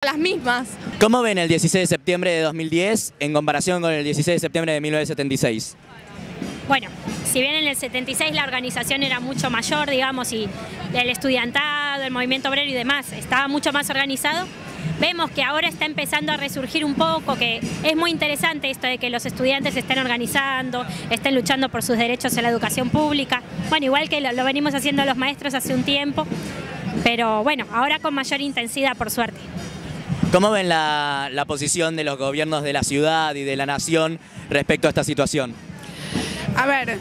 Las mismas. ¿Cómo ven el 16 de septiembre de 2010 en comparación con el 16 de septiembre de 1976? Bueno, si bien en el 76 la organización era mucho mayor, digamos, y el estudiantado, el movimiento obrero y demás estaba mucho más organizado, vemos que ahora está empezando a resurgir un poco, que es muy interesante esto de que los estudiantes se estén organizando, estén luchando por sus derechos en la educación pública. Bueno, igual que lo venimos haciendo los maestros hace un tiempo, pero bueno, ahora con mayor intensidad, por suerte. ¿Cómo ven la posición de los gobiernos de la ciudad y de la nación respecto a esta situación? A ver,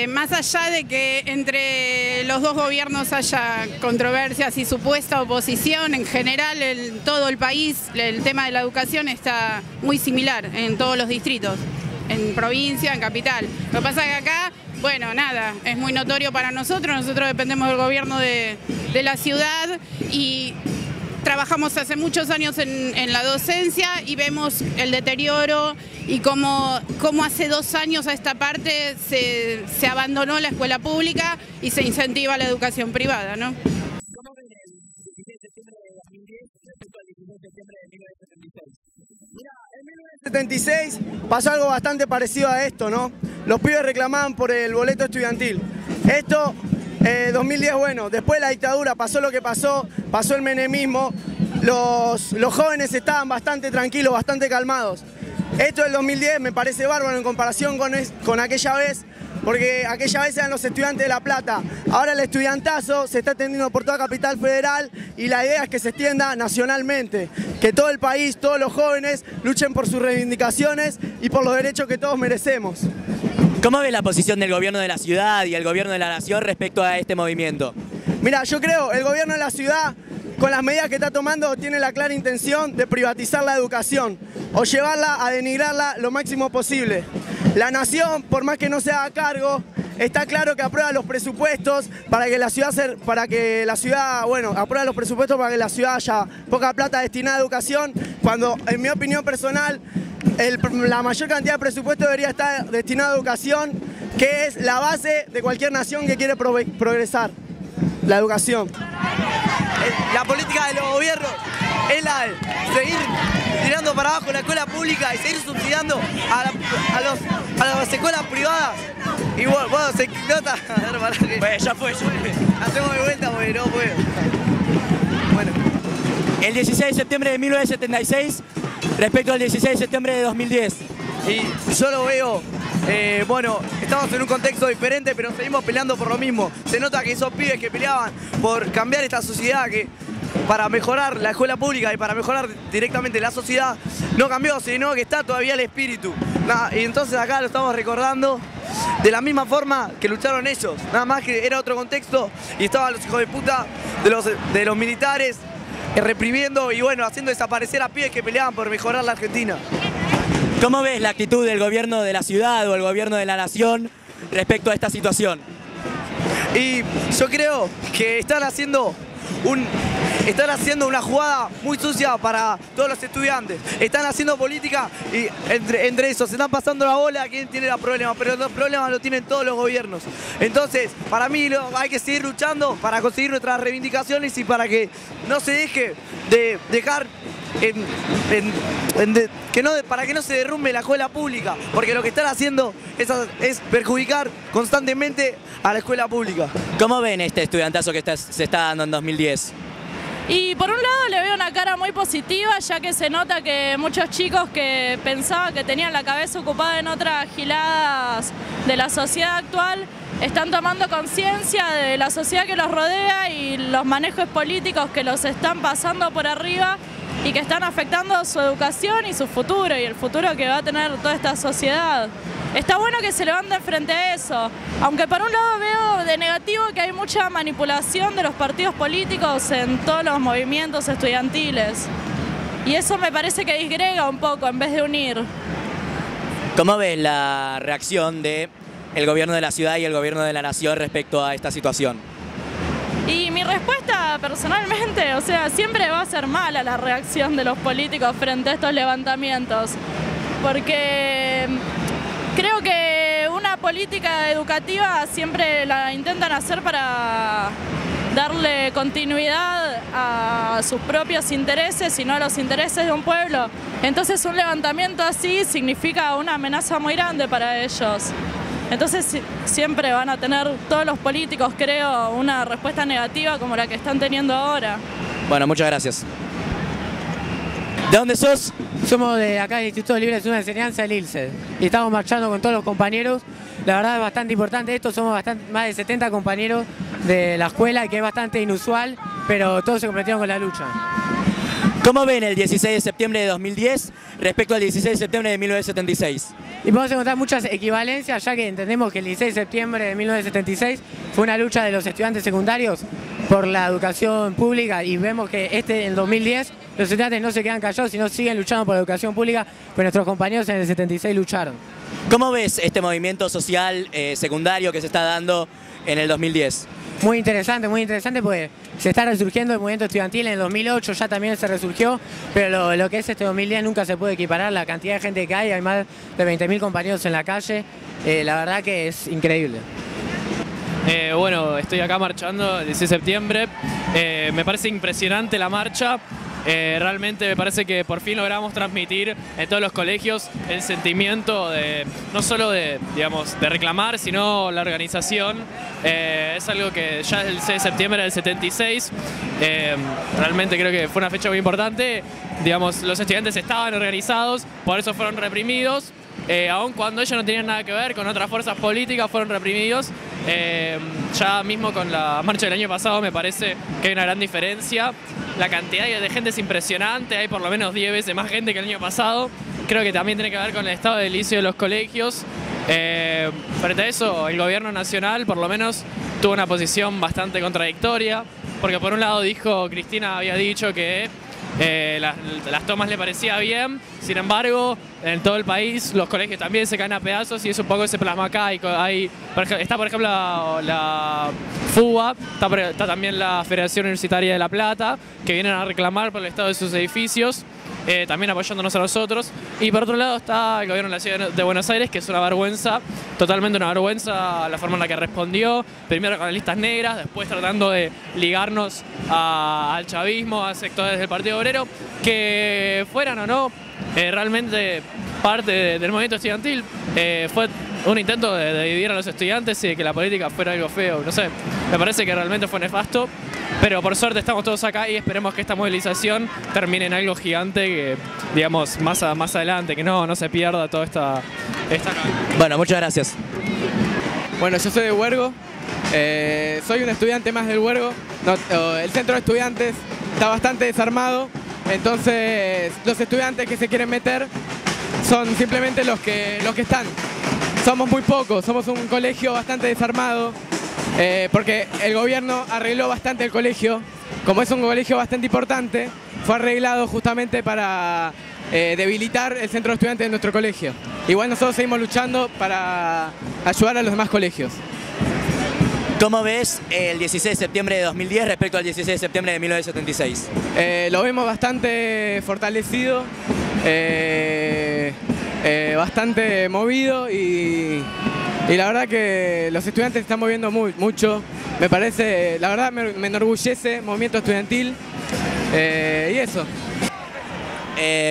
más allá de que entre los dos gobiernos haya controversias y supuesta oposición, en general en todo el país el tema de la educación está muy similar en todos los distritos, en provincia, en capital. Lo que pasa es que acá, bueno, nada, es muy notorio para nosotros dependemos del gobierno de la ciudad y trabajamos hace muchos años en la docencia y vemos el deterioro y cómo hace 2 años a esta parte se abandonó la escuela pública y se incentiva la educación privada, ¿no? ¿Cómo ven el 16 de septiembre de 2010 respecto al 16 de septiembre de 1976? Mira, en 1976 pasó algo bastante parecido a esto, ¿no? Los pibes reclamaban por el boleto estudiantil. Esto 2010, bueno, después de la dictadura pasó lo que pasó, pasó el menemismo, los jóvenes estaban bastante tranquilos, bastante calmados. Esto del 2010 me parece bárbaro en comparación con aquella vez, porque aquella vez eran los estudiantes de La Plata. Ahora el estudiantazo se está extendiendo por toda Capital Federal y la idea es que se extienda nacionalmente, que todo el país, todos los jóvenes luchen por sus reivindicaciones y por los derechos que todos merecemos. ¿Cómo ve la posición del gobierno de la ciudad y el gobierno de la nación respecto a este movimiento? Mira, yo creo el gobierno de la ciudad, con las medidas que está tomando, tiene la clara intención de privatizar la educación o llevarla a denigrarla lo máximo posible. La nación, por más que no se haga cargo, está claro que aprueba los presupuestos para que la ciudad aprueba los presupuestos para que la ciudad haya poca plata destinada a educación, cuando en mi opinión personal la mayor cantidad de presupuesto debería estar destinado a educación, que es la base de cualquier nación que quiere progresar, la educación. La política de los gobiernos es la de seguir tirando para abajo la escuela pública y seguir subsidiando a las escuelas privadas. Y bueno, se nota. Bueno, ya fue. Hacemos de vuelta porque no puedo. Bueno. El 16 de septiembre de 1976 respecto al 16 de septiembre de 2010. Y yo lo veo, bueno, estamos en un contexto diferente, pero seguimos peleando por lo mismo. Se nota que esos pibes que peleaban por cambiar esta sociedad, que para mejorar la escuela pública y para mejorar directamente la sociedad, no cambió, sino que está todavía el espíritu. Y entonces acá lo estamos recordando de la misma forma que lucharon ellos, nada más que era otro contexto y estaban los hijos de puta de los militares reprimiendo y bueno, haciendo desaparecer a pibes que peleaban por mejorar la Argentina. ¿Cómo ves la actitud del gobierno de la ciudad o el gobierno de la nación respecto a esta situación? Y yo creo que están haciendo una jugada muy sucia para todos los estudiantes. Están haciendo política y entre esos se están pasando la bola a quien tiene los problemas, pero los problemas los tienen todos los gobiernos. Entonces, para mí hay que seguir luchando para conseguir nuestras reivindicaciones y para que no se deje de dejar para que no se derrumbe la escuela pública, porque lo que están haciendo es perjudicar constantemente a la escuela pública. ¿Cómo ven este estudiantazo que se está dando en 2010? Y por un lado le veo una cara muy positiva, ya que se nota que muchos chicos que pensaban que tenían la cabeza ocupada en otras giladas de la sociedad actual están tomando conciencia de la sociedad que los rodea y los manejos políticos que los están pasando por arriba y que están afectando su educación y su futuro y el futuro que va a tener toda esta sociedad. Está bueno que se levanten frente a eso, aunque por un lado veo de negativo que hay mucha manipulación de los partidos políticos en todos los movimientos estudiantiles. Y eso me parece que disgrega un poco en vez de unir. ¿Cómo ves la reacción del gobierno de la ciudad y el gobierno de la nación respecto a esta situación? Y mi respuesta personalmente, o sea, siempre va a ser mala la reacción de los políticos frente a estos levantamientos, porque creo que una política educativa siempre la intentan hacer para darle continuidad a sus propios intereses y no a los intereses de un pueblo. Entonces un levantamiento así significa una amenaza muy grande para ellos. Entonces siempre van a tener todos los políticos, creo, una respuesta negativa como la que están teniendo ahora. Bueno, muchas gracias. ¿De dónde sos? Somos de acá del Instituto Libre de Segunda Enseñanza, el ILSED, y estamos marchando con todos los compañeros. La verdad es bastante importante esto, somos más de 70 compañeros de la escuela, que es bastante inusual, pero todos se comprometieron con la lucha. ¿Cómo ven el 16 de septiembre de 2010 respecto al 16 de septiembre de 1976? Y podemos encontrar muchas equivalencias, ya que entendemos que el 16 de septiembre de 1976 fue una lucha de los estudiantes secundarios por la educación pública, y vemos que en 2010 los estudiantes no se quedan callados, sino siguen luchando por la educación pública, pues nuestros compañeros en el 76 lucharon. ¿Cómo ves este movimiento social secundario que se está dando en el 2010? Muy interesante, porque se está resurgiendo el movimiento estudiantil. En el 2008 ya también se resurgió, pero lo que es este 2010 nunca se puede equiparar. La cantidad de gente que hay más de 20.000 compañeros en la calle, la verdad que es increíble. Bueno, estoy acá marchando el 16 de septiembre, me parece impresionante la marcha. Realmente me parece que por fin logramos transmitir en todos los colegios el sentimiento de no solo de reclamar, sino la organización. Es algo que ya es el 6 de septiembre del 76. Realmente creo que fue una fecha muy importante. Los estudiantes estaban organizados, por eso fueron reprimidos. Aun cuando ellos no tenían nada que ver con otras fuerzas políticas, fueron reprimidos. Ya mismo con la marcha del año pasado me parece que hay una gran diferencia. La cantidad de gente es impresionante, hay por lo menos 10 veces más gente que el año pasado. Creo que también tiene que ver con el estado de edilicio de los colegios. Frente a eso, el gobierno nacional por lo menos tuvo una posición bastante contradictoria, porque por un lado Cristina había dicho que las tomas le parecía bien, sin embargo en todo el país los colegios también se caen a pedazos, y eso un poco se plasma acá. Está por ejemplo la FUBA, está también la Federación Universitaria de La Plata, que vienen a reclamar por el estado de sus edificios, también apoyándonos a nosotros. Y por otro lado está el gobierno de la Ciudad de Buenos Aires, que es una vergüenza, totalmente una vergüenza la forma en la que respondió, primero con las listas negras, después tratando de ligarnos al chavismo, a sectores del Partido Obrero, que fueran o no realmente parte del movimiento estudiantil. Fue un intento de dividir a los estudiantes y de que la política fuera algo feo, no sé, me parece que realmente fue nefasto, pero por suerte estamos todos acá y esperemos que esta movilización termine en algo gigante, que más adelante, que no se pierda toda esta. Bueno, muchas gracias. Bueno, yo soy de Huergo, soy un estudiante más del Huergo. El centro de estudiantes está bastante desarmado, entonces los estudiantes que se quieren meter son simplemente los que están. Somos muy pocos, somos un colegio bastante desarmado, porque el gobierno arregló bastante el colegio. Como es un colegio bastante importante, fue arreglado justamente para debilitar el centro de estudiantes de nuestro colegio. Igual nosotros seguimos luchando para ayudar a los demás colegios. ¿Cómo ves el 16 de septiembre de 2010 respecto al 16 de septiembre de 1976? Lo vemos bastante fortalecido, bastante movido, y la verdad que los estudiantes se están moviendo mucho. Me parece, la verdad me enorgullece el movimiento estudiantil, y eso.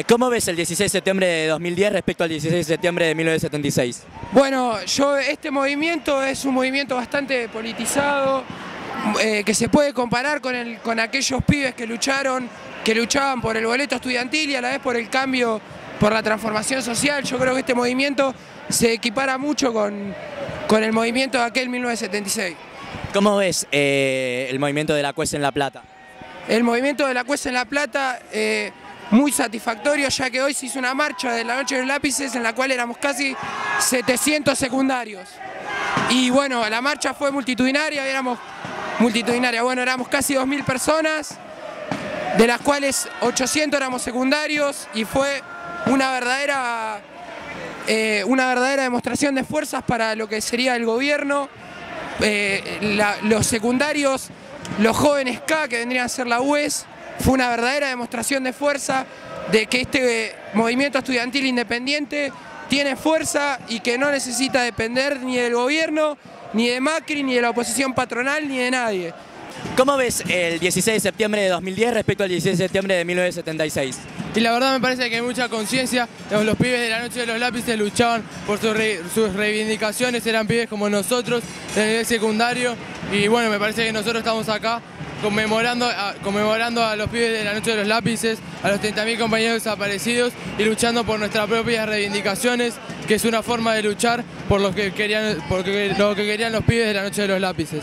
¿Cómo ves el 16 de septiembre de 2010 respecto al 16 de septiembre de 1976? Bueno, este movimiento es un movimiento bastante politizado, que se puede comparar con aquellos pibes que luchaban por el boleto estudiantil y a la vez por el cambio, por la transformación social. Yo creo que este movimiento se equipara mucho con el movimiento de aquel 1976. ¿Cómo ves el movimiento de la CUES en La Plata? El movimiento de la CUES en La Plata, muy satisfactorio, ya que hoy se hizo una marcha de la Noche de los Lápices en la cual éramos casi 700 secundarios. Y bueno, la marcha fue multitudinaria, éramos casi 2.000 personas, de las cuales 800 éramos secundarios, y fue una verdadera demostración de fuerzas para lo que sería el gobierno. Los secundarios, los jóvenes K, que vendrían a ser la UES, fue una verdadera demostración de fuerza, de que este movimiento estudiantil independiente tiene fuerza y que no necesita depender ni del gobierno, ni de Macri, ni de la oposición patronal, ni de nadie. ¿Cómo ves el 16 de septiembre de 2010 respecto al 16 de septiembre de 1976? Y la verdad me parece que hay mucha conciencia. Los pibes de la Noche de los Lápices luchaban por sus reivindicaciones, eran pibes como nosotros en el secundario. Y bueno, me parece que nosotros estamos acá conmemorando a los pibes de la Noche de los Lápices, a los 30.000 compañeros desaparecidos y luchando por nuestras propias reivindicaciones, que es una forma de luchar por lo que querían los pibes de la Noche de los Lápices.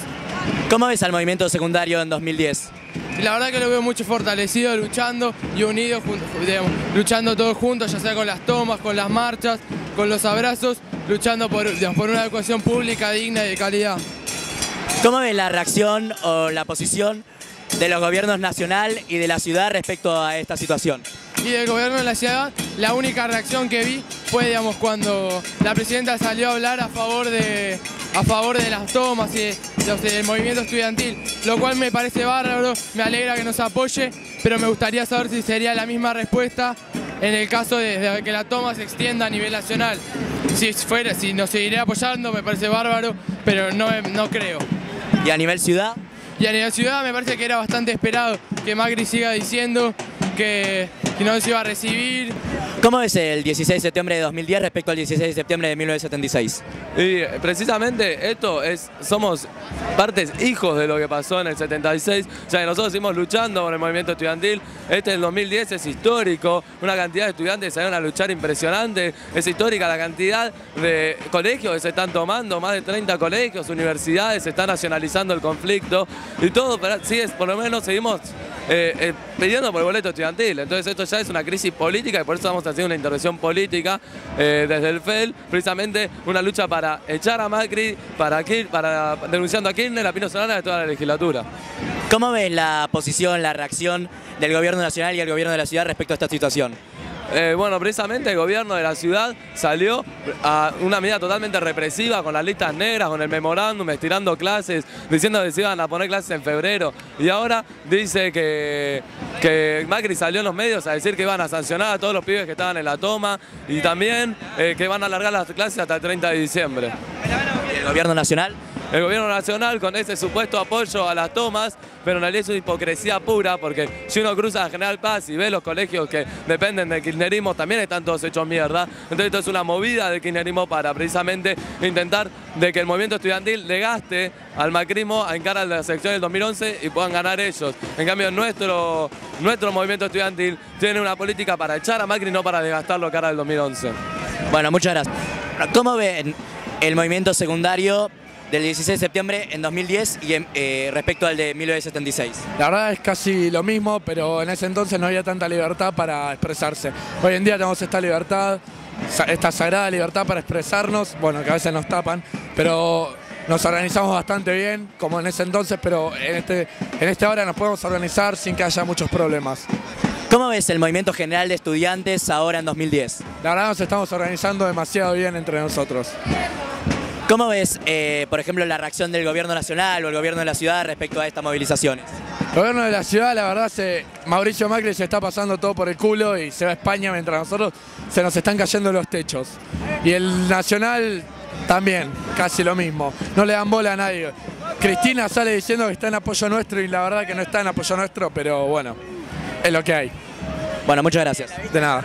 ¿Cómo ves al movimiento secundario en 2010? Y la verdad que lo veo mucho fortalecido, luchando y unidos, digamos, luchando todos juntos, ya sea con las tomas, con las marchas, con los abrazos, luchando por una educación pública digna y de calidad. ¿Cómo ves la reacción o la posición de los gobiernos nacional y de la ciudad respecto a esta situación? Y del gobierno de la ciudad, la única reacción que vi fue, digamos, cuando la presidenta salió a hablar a favor de las tomas y del movimiento estudiantil, lo cual me parece bárbaro, me alegra que nos apoye, pero me gustaría saber si sería la misma respuesta en el caso de que la toma se extienda a nivel nacional. Si nos seguiría apoyando, me parece bárbaro, pero no creo. ¿Y a nivel ciudad? Y a nivel ciudad me parece que era bastante esperado que Macri siga diciendo que no se iba a recibir. ¿Cómo ves el 16 de septiembre de 2010 respecto al 16 de septiembre de 1976? Y precisamente somos partes hijos de lo que pasó en el 76, o sea que nosotros seguimos luchando por el movimiento estudiantil. El 2010 es histórico, una cantidad de estudiantes salieron a luchar impresionante, es histórica la cantidad de colegios que se están tomando, más de 30 colegios, universidades, se está nacionalizando el conflicto y todo, pero por lo menos seguimos pidiendo por el boleto estudiantil. Entonces esto ya es una crisis política y por eso estamos haciendo una intervención política desde el FEL, precisamente una lucha para echar a Macri, para denunciando a Kirchner, a Pino Solana de toda la legislatura. ¿Cómo ves la posición, la reacción del gobierno nacional y el gobierno de la ciudad respecto a esta situación? Bueno, precisamente el gobierno de la ciudad salió a una medida totalmente represiva con las listas negras, con el memorándum, estirando clases, diciendo que se iban a poner clases en febrero. Y ahora dice que Macri salió en los medios a decir que iban a sancionar a todos los pibes que estaban en la toma y también que van a alargar las clases hasta el 30 de diciembre. ¿Y el gobierno nacional? El gobierno nacional con ese supuesto apoyo a las tomas, pero en realidad es una hipocresía pura, porque si uno cruza a General Paz y ve los colegios que dependen del kirchnerismo, también están todos hechos mierda. Entonces esto es una movida del kirchnerismo para precisamente intentar de que el movimiento estudiantil le gaste al macrismo a encarar a las elecciones del 2011 y puedan ganar ellos. En cambio nuestro movimiento estudiantil tiene una política para echar a Macri, no para desgastarlo cara del 2011. Bueno, muchas gracias. ¿Cómo ven el movimiento secundario del 16 de septiembre en 2010 y respecto al de 1976? La verdad es casi lo mismo, pero en ese entonces no había tanta libertad para expresarse. Hoy en día tenemos esta libertad, esta sagrada libertad para expresarnos, bueno, que a veces nos tapan, pero nos organizamos bastante bien, como en ese entonces, pero en esta hora nos podemos organizar sin que haya muchos problemas. ¿Cómo ves el movimiento general de estudiantes ahora en 2010? La verdad nos estamos organizando demasiado bien entre nosotros. ¿Cómo ves, por ejemplo, la reacción del gobierno nacional o el gobierno de la ciudad respecto a estas movilizaciones? El gobierno de la ciudad, la verdad, Mauricio Macri se está pasando todo por el culo y se va a España mientras nosotros se nos están cayendo los techos. Y el nacional también, casi lo mismo. No le dan bola a nadie. Cristina sale diciendo que está en apoyo nuestro y la verdad que no está en apoyo nuestro, pero bueno, es lo que hay. Bueno, muchas gracias. De nada.